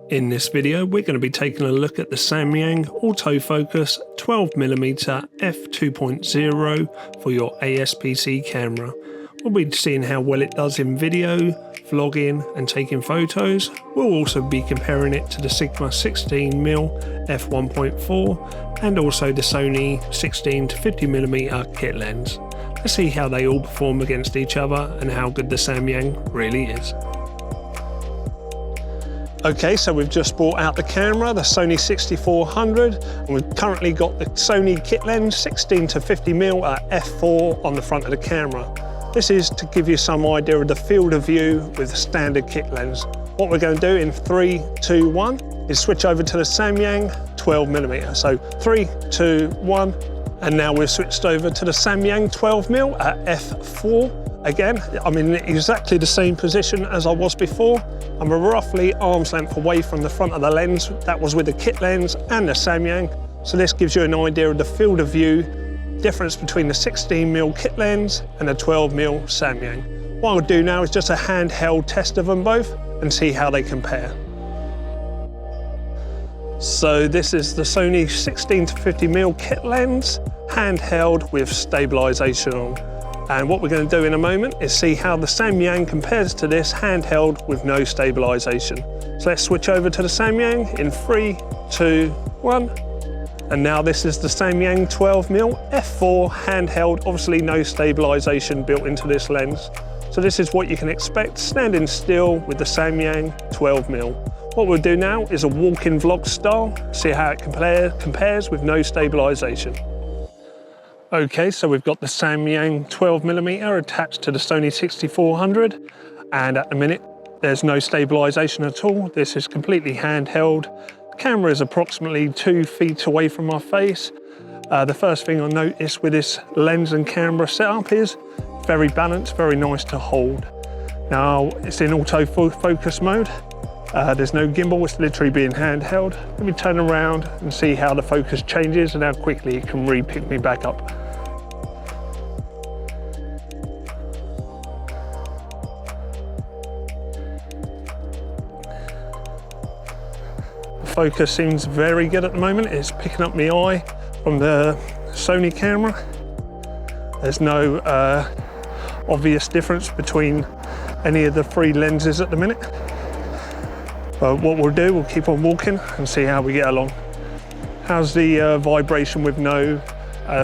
In this video, we're going to be taking a look at the Samyang Autofocus 12mm f2.0 for your APS-C camera. We'll be seeing how well it does in video, vlogging and taking photos. We'll also be comparing it to the Sigma 16mm f1.4 and also the Sony 16 to 50mm kit lens. Let's see how they all perform against each other and how good the Samyang really is. Okay, so we've just brought out the camera, the Sony A6400, and we've currently got the Sony kit lens 16 to 50mm at f4 on the front of the camera. This is to give you some idea of the field of view with the standard kit lens. What we're going to do in 3, 2, 1 is switch over to the Samyang 12mm. So 3, 2, 1, and now we've switched over to the Samyang 12mm at f4. Again, I'm in exactly the same position as I was before. I'm roughly arm's length away from the front of the lens. That was with the kit lens and the Samyang. So this gives you an idea of the field of view difference between the 16mm kit lens and the 12mm Samyang. What I'll do now is just a handheld test of them both and see how they compare. So this is the Sony 16 to 50mm kit lens, handheld with stabilization on. And what we're going to do in a moment is see how the Samyang compares to this handheld with no stabilization. So let's switch over to the Samyang in 3, 2, 1. And now this is the Samyang 12mm f4 handheld, obviously no stabilization built into this lens. So this is what you can expect standing still with the Samyang 12mm. What we'll do now is a walk-in vlog style, see how it compares with no stabilization. Okay, so we've got the Samyang 12mm attached to the Sony A6400, and at the minute there's no stabilization at all. This is completely handheld. The camera is approximately 2 feet away from my face. The first thing I noticed with this lens and camera setup is very balanced, very nice to hold. Now it's in autofocus mode. There's no gimbal, it's literally being handheld. Let me turn around and see how the focus changes and how quickly it can pick me back up. The focus seems very good at the moment. It's picking up my eye from the Sony camera. There's no obvious difference between any of the three lenses at the minute. But what we'll do, we'll keep on walking and see how we get along. How's the vibration with no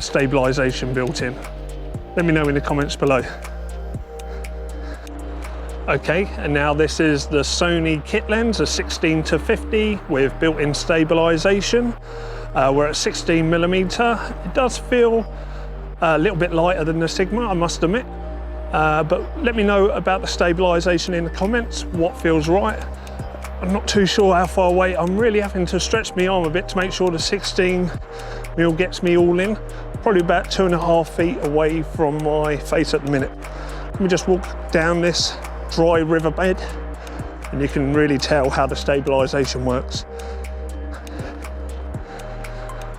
stabilization built in? Let me know in the comments below. Okay, and now this is the Sony kit lens, a 16 to 50 with built-in stabilization. We're at 16mm. It does feel a little bit lighter than the Sigma, I must admit. But let me know about the stabilization in the comments, what feels right. I'm not too sure how far away. I'm really having to stretch my arm a bit to make sure the 16mm gets me all in. Probably about 2.5 feet away from my face at the minute. Let me just walk down this dry riverbed and you can really tell how the stabilization works.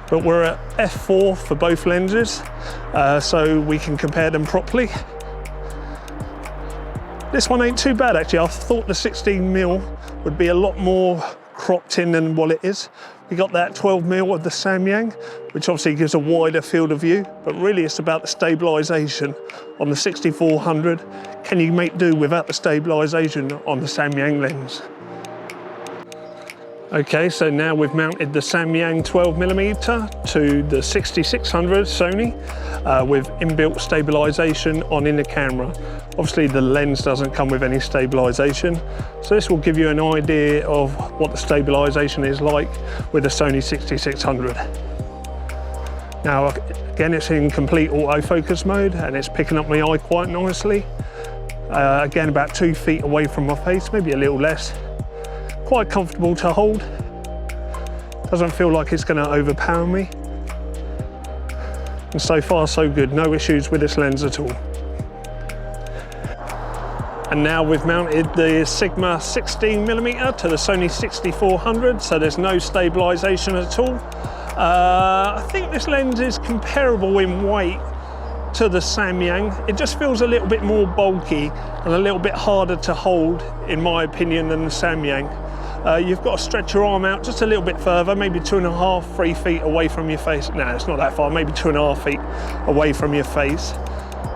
But we're at f4 for both lenses, so we can compare them properly. This one ain't too bad actually. I thought the 16mm would be a lot more cropped in than what it is. We got that 12mm of the Samyang, which obviously gives a wider field of view, but really it's about the stabilization on the 6400. Can you make do without the stabilization on the Samyang lens? Okay, so now we've mounted the Samyang 12mm to the 6600 Sony with inbuilt stabilization on in the camera. Obviously the lens doesn't come with any stabilization, so this will give you an idea of what the stabilization is like with the Sony 6600. Now again, it's in complete autofocus mode and it's picking up my eye quite nicely. Again, about 2 feet away from my face, maybe a little less. Quite comfortable to hold. Doesn't feel like it's going to overpower me. And so far so good, no issues with this lens at all. And now we've mounted the Sigma 16mm to the Sony 6400, so there's no stabilization at all. I think this lens is comparable in weight to the Samyang. It just feels a little bit more bulky and a little bit harder to hold, in my opinion, than the Samyang. you've got to stretch your arm out just a little bit further, maybe 2.5, 3 feet away from your face. No, it's not that far, maybe 2.5 feet away from your face.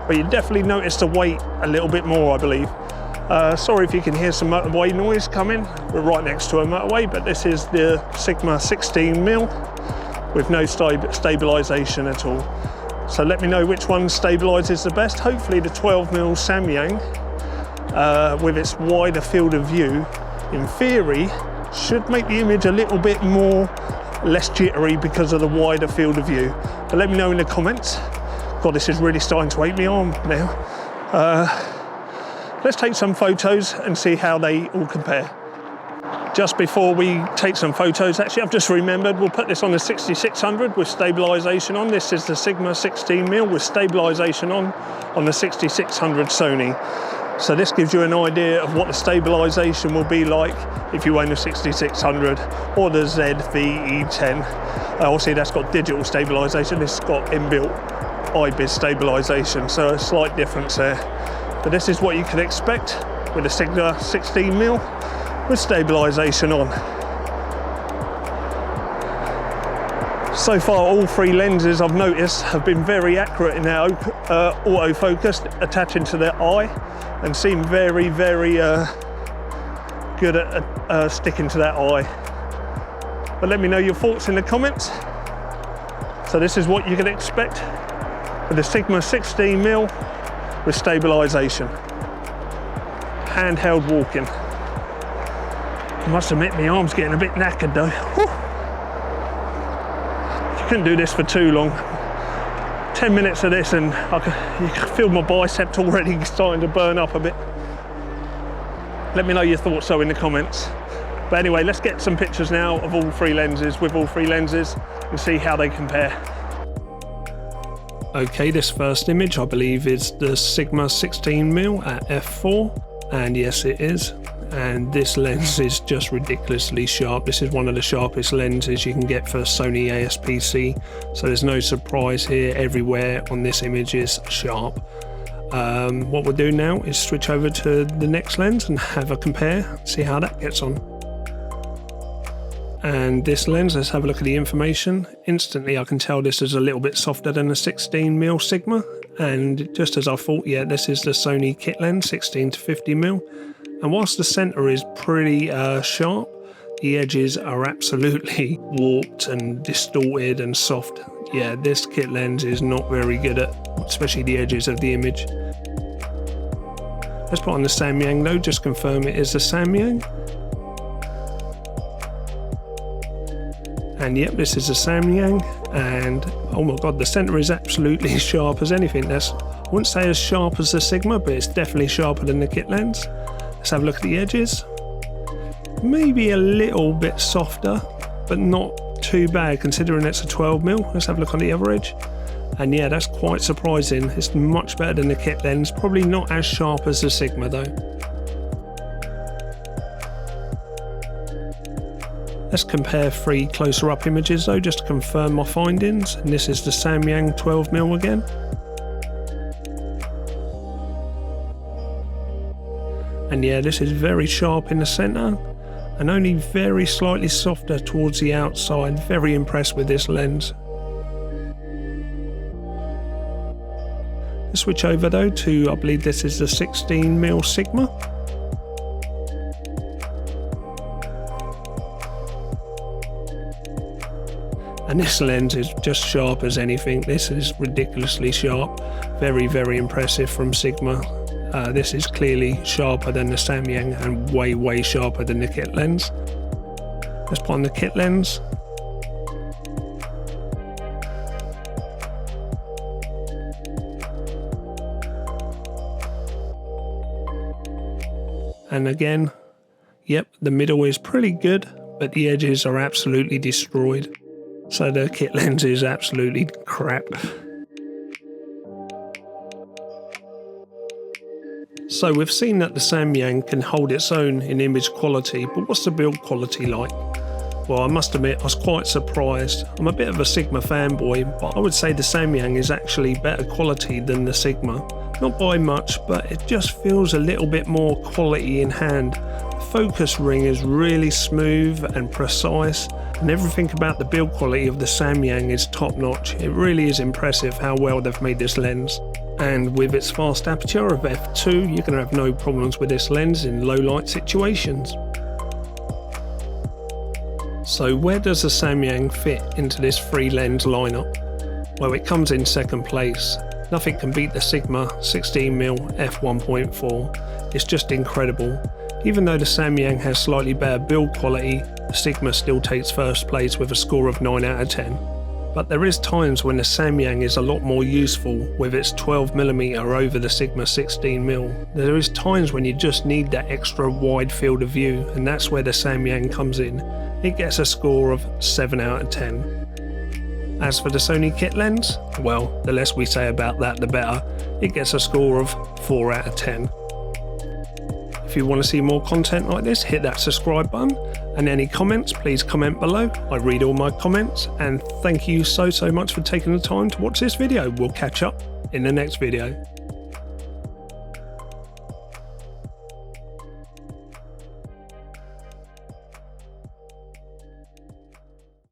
But you definitely notice the weight a little bit more, I believe. Sorry if you can hear some motorway noise coming. We're right next to a motorway, but this is the Sigma 16mm with no stabilization at all. So let me know which one stabilizes the best. Hopefully the 12mm Samyang, with its wider field of view, in theory, should make the image a little bit less jittery because of the wider field of view. But let me know in the comments. God, this is really starting to ache me arm now. Let's take some photos and see how they all compare. Just before we take some photos, actually I've just remembered, we'll put this on the 6600 with stabilization on. This is the Sigma 16mm with stabilization on the 6600 Sony. So this gives you an idea of what the stabilization will be like if you own the 6600 or the ZV-E10. Obviously that's got digital stabilization, this has got inbuilt IBIS stabilization, so a slight difference there. But this is what you can expect with a Sigma 16mm with stabilization on. So far, all 3 lenses I've noticed have been very accurate in their autofocus, attaching to their eye, and seem very, very good at sticking to that eye. But let me know your thoughts in the comments. So this is what you can expect with the Sigma 16mm with stabilization. Handheld walking. I must admit my arm's getting a bit knackered though. Whew. You couldn't do this for too long. 10 minutes of this and you can feel my bicep already starting to burn up a bit. Let me know your thoughts though in the comments. But anyway, let's get some pictures now of all 3 lenses, with all 3 lenses, and see how they compare. Okay, this first image I believe is the Sigma 16mm at f4, and yes it is. And this lens is just ridiculously sharp. This is one of the sharpest lenses you can get for Sony APS-C, so there's no surprise here. Everywhere on this image is sharp. What we'll do now is switch over to the next lens and have a compare, see how that gets on. And this lens, let's have a look at the information. Instantly I can tell this is a little bit softer than the 16mm Sigma, and just as I thought, yeah, this is the Sony kit lens 16 to 50mm. And whilst the center is pretty sharp, the edges are absolutely warped and distorted and soft. Yeah, this kit lens is not very good at especially the edges of the image. Let's put on the Samyang though, just confirm it is the Samyang. And yep, this is a Samyang, and oh my god, the center is absolutely sharp as anything. I wouldn't say as sharp as the Sigma, but it's definitely sharper than the kit lens. Let's have a look at the edges. Maybe a little bit softer, but not too bad considering it's a 12mm. Let's have a look on the other edge. And yeah, that's quite surprising. It's much better than the kit lens. Probably not as sharp as the Sigma though. Let's compare 3 closer up images though, just to confirm my findings. And this is the Samyang 12mm again. And yeah, this is very sharp in the center and only very slightly softer towards the outside. Very impressed with this lens. Let's switch over though to, I believe this is the 16mm Sigma. And this lens is just sharp as anything. This is ridiculously sharp. Very, very impressive from Sigma. This is clearly sharper than the Samyang and way, way sharper than the kit lens. Let's put on the kit lens. And again, yep, the middle is pretty good, but the edges are absolutely destroyed. So the kit lens is absolutely crap. So we've seen that the Samyang can hold its own in image quality, but what's the build quality like? Well, I must admit I was quite surprised. I'm a bit of a Sigma fanboy, but I would say the Samyang is actually better quality than the Sigma. Not by much, but it just feels a little bit more quality in hand. The focus ring is really smooth and precise, and everything about the build quality of the Samyang is top notch. It really is impressive how well they've made this lens. And with its fast aperture of f2, you're going to have no problems with this lens in low light situations. So where does the Samyang fit into this 3-lens lineup? Well, it comes in second place. Nothing can beat the Sigma 16mm f1.4. It's just incredible. Even though the Samyang has slightly better build quality, the Sigma still takes first place with a score of 9 out of 10. But there is times when the Samyang is a lot more useful with its 12mm over the Sigma 16mm. There is times when you just need that extra wide field of view, and that's where the Samyang comes in. It gets a score of 7 out of 10. As for the Sony kit lens, well, the less we say about that the better. It gets a score of 4 out of 10. If you want to see more content like this, hit that subscribe button, and any comments, please comment below. I read all my comments, and thank you so much for taking the time to watch this video. We'll catch up in the next video.